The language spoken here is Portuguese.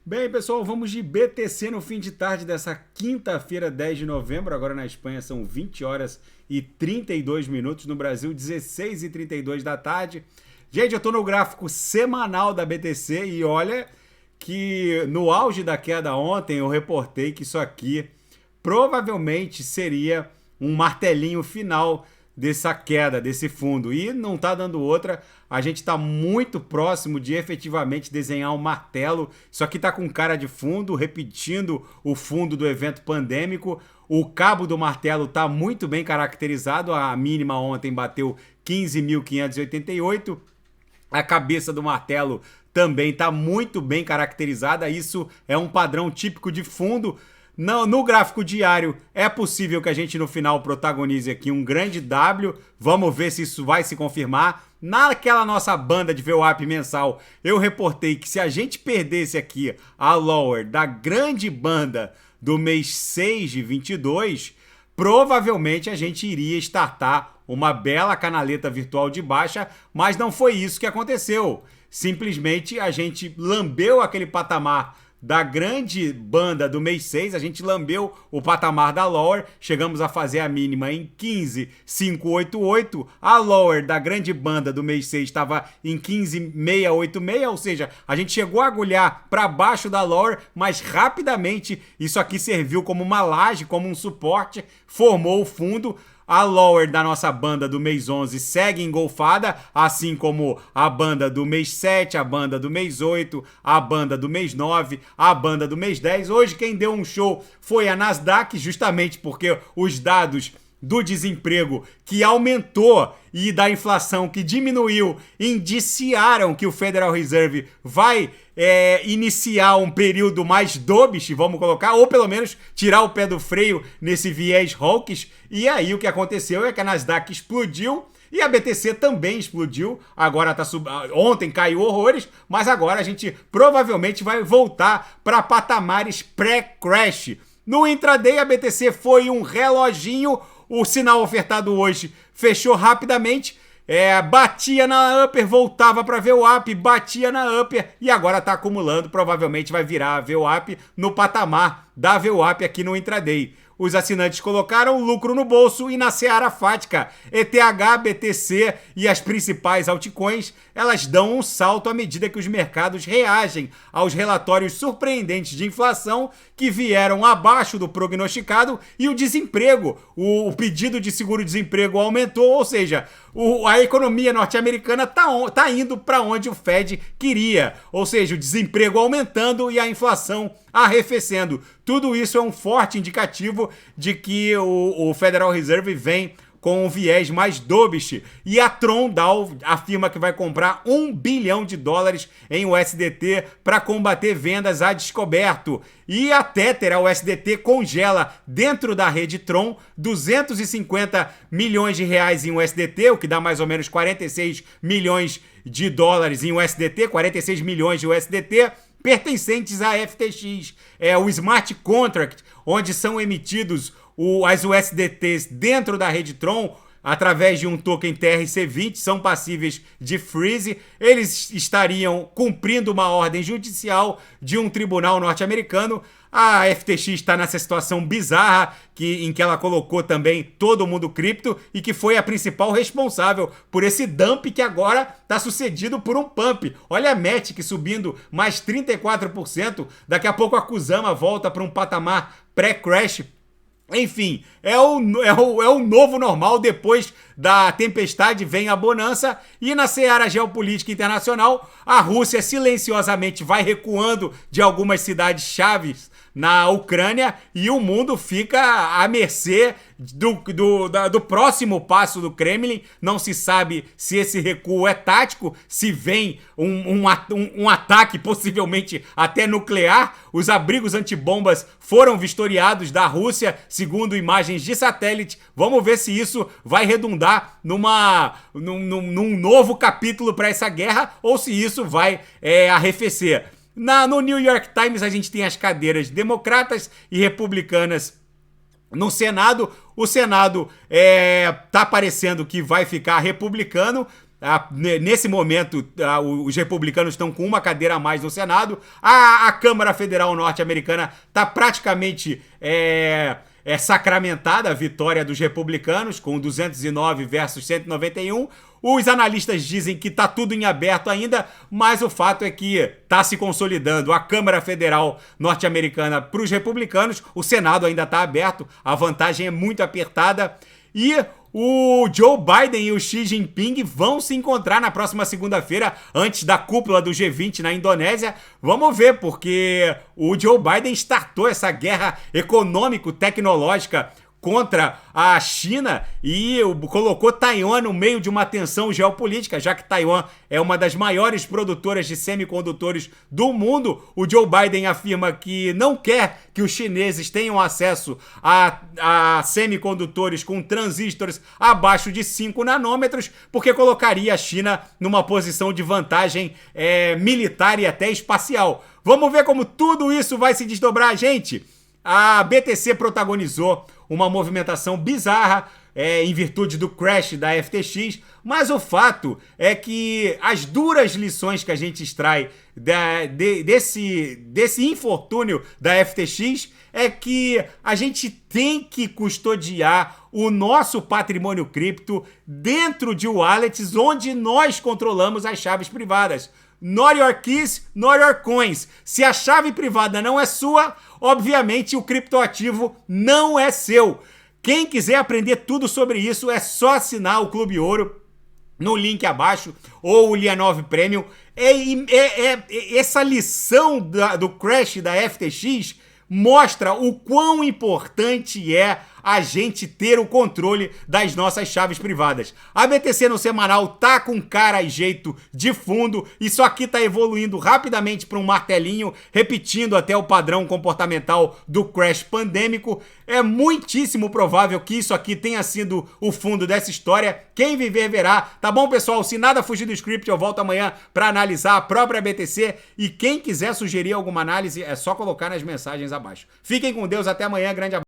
Bem, pessoal, vamos de BTC no fim de tarde dessa quinta-feira, 10 de novembro. Agora na Espanha são 20 horas e 32 minutos. No Brasil, 16 e 32 da tarde. Gente, eu tô no gráfico semanal da BTC e olha que no auge da queda ontem eu reportei que isso aqui provavelmente seria um martelinho final dessa queda, desse fundo. E não tá dando outra. A gente está muito próximo de efetivamente desenhar um martelo. Isso aqui tá com cara de fundo, repetindo o fundo do evento pandêmico. O cabo do martelo está muito bem caracterizado. A mínima ontem bateu 15.588. A cabeça do martelo também está muito bem caracterizada. Isso é um padrão típico de fundo. No gráfico diário, é possível que a gente no final protagonize aqui um grande W. Vamos ver se isso vai se confirmar. Naquela nossa banda de VWAP mensal, eu reportei que se a gente perdesse aqui a lower da grande banda do mês 6 de 22, provavelmente a gente iria startar uma bela canaleta virtual de baixa, mas não foi isso que aconteceu. Simplesmente a gente lambeu aquele patamar da grande banda do mês 6, a gente lambeu o patamar da lower, chegamos a fazer a mínima em 15.588, a lower da grande banda do mês 6 estava em 15.686, ou seja, a gente chegou a agulhar para baixo da lower, mas rapidamente isso aqui serviu como uma laje, como um suporte, formou o fundo. A lower da nossa banda do mês 11 segue engolfada, assim como a banda do mês 7, a banda do mês 8, a banda do mês 9, a banda do mês 10. Hoje quem deu um show foi a Nasdaq, justamente porque os dados do desemprego que aumentou e da inflação que diminuiu indiciaram que o Federal Reserve vai iniciar um período mais dovish, vamos colocar, ou pelo menos tirar o pé do freio nesse viés hawkish. E aí o que aconteceu é que a Nasdaq explodiu e a BTC também explodiu. Agora ontem caiu horrores, mas agora a gente provavelmente vai voltar para patamares pré-crash. No intraday a BTC foi um reloginho. O sinal ofertado hoje fechou rapidamente, batia na upper, voltava para VWAP, batia na upper e agora está acumulando, provavelmente vai virar a VWAP no patamar da VWAP aqui no intraday. Os assinantes colocaram lucro no bolso e na seara fática, ETH, BTC e as principais altcoins, elas dão um salto à medida que os mercados reagem aos relatórios surpreendentes de inflação que vieram abaixo do prognosticado e o desemprego. O pedido de seguro-desemprego aumentou, ou seja, a economia norte-americana está indo para onde o Fed queria, ou seja, o desemprego aumentando e a inflação arrefecendo. Tudo isso é um forte indicativo de que o Federal Reserve vem com um viés mais dovish. E a Tron-DAO afirma que vai comprar $1 bilhão em USDT para combater vendas a descoberto. E a Tether, a USDT, congela dentro da rede Tron 250 milhões de reais em USDT, o que dá mais ou menos 46 milhões de dólares em USDT, 46 milhões de USDT, pertencentes à FTX, o Smart Contract, onde são emitidos as USDTs dentro da rede Tron, através de um token TRC20, são passíveis de freeze. Eles estariam cumprindo uma ordem judicial de um tribunal norte-americano. A FTX está nessa situação bizarra em que ela colocou também todo mundo cripto e que foi a principal responsável por esse dump que agora está sucedido por um pump. Olha a Matic subindo mais 34%. Daqui a pouco a Kusama volta para um patamar pré-crash. Enfim, é o novo normal. Depois da tempestade vem a bonança. E na seara geopolítica internacional, a Rússia silenciosamente vai recuando de algumas cidades-chave na Ucrânia e o mundo fica à mercê do próximo passo do Kremlin. Não se sabe se esse recuo é tático, se vem um ataque possivelmente até nuclear. Os abrigos antibombas foram vistoriados da Rússia, segundo imagens de satélite. Vamos ver se isso vai redundar num novo capítulo para essa guerra ou se isso vai arrefecer. No New York Times a gente tem as cadeiras democratas e republicanas no Senado. O Senado tá parecendo que vai ficar republicano. Nesse momento, os republicanos estão com uma cadeira a mais no Senado. A Câmara Federal norte-americana está praticamente sacramentada a vitória dos republicanos, com 209 versus 191. Os analistas dizem que está tudo em aberto ainda, mas o fato é que está se consolidando a Câmara Federal norte-americana para os republicanos. O Senado ainda está aberto, a vantagem é muito apertada. E o Joe Biden e o Xi Jinping vão se encontrar na próxima segunda-feira, antes da cúpula do G20 na Indonésia. Vamos ver, porque o Joe Biden startou essa guerra econômico-tecnológica contra a China e colocou Taiwan no meio de uma tensão geopolítica, já que Taiwan é uma das maiores produtoras de semicondutores do mundo. O Joe Biden afirma que não quer que os chineses tenham acesso a semicondutores com transistores abaixo de 5 nanômetros, porque colocaria a China numa posição de vantagem militar e até espacial. Vamos ver como tudo isso vai se desdobrar, gente. A BTC protagonizou uma movimentação bizarra em virtude do crash da FTX, mas o fato é que as duras lições que a gente extrai desse infortúnio da FTX é que a gente tem que custodiar o nosso patrimônio cripto dentro de wallets onde nós controlamos as chaves privadas. Not your keys, not your coins. Se a chave privada não é sua, obviamente o criptoativo não é seu. Quem quiser aprender tudo sobre isso é só assinar o Clube Ouro no link abaixo ou o Lianov Premium. Essa lição do crash da FTX mostra o quão importante é a gente ter o controle das nossas chaves privadas. A BTC no semanal tá com cara e jeito de fundo. Isso aqui tá evoluindo rapidamente para um martelinho, repetindo até o padrão comportamental do crash pandêmico. É muitíssimo provável que isso aqui tenha sido o fundo dessa história. Quem viver verá. Tá bom, pessoal? Se nada fugir do script, eu volto amanhã para analisar a própria BTC. E quem quiser sugerir alguma análise, é só colocar nas mensagens abaixo. Fiquem com Deus, até amanhã. Grande abraço.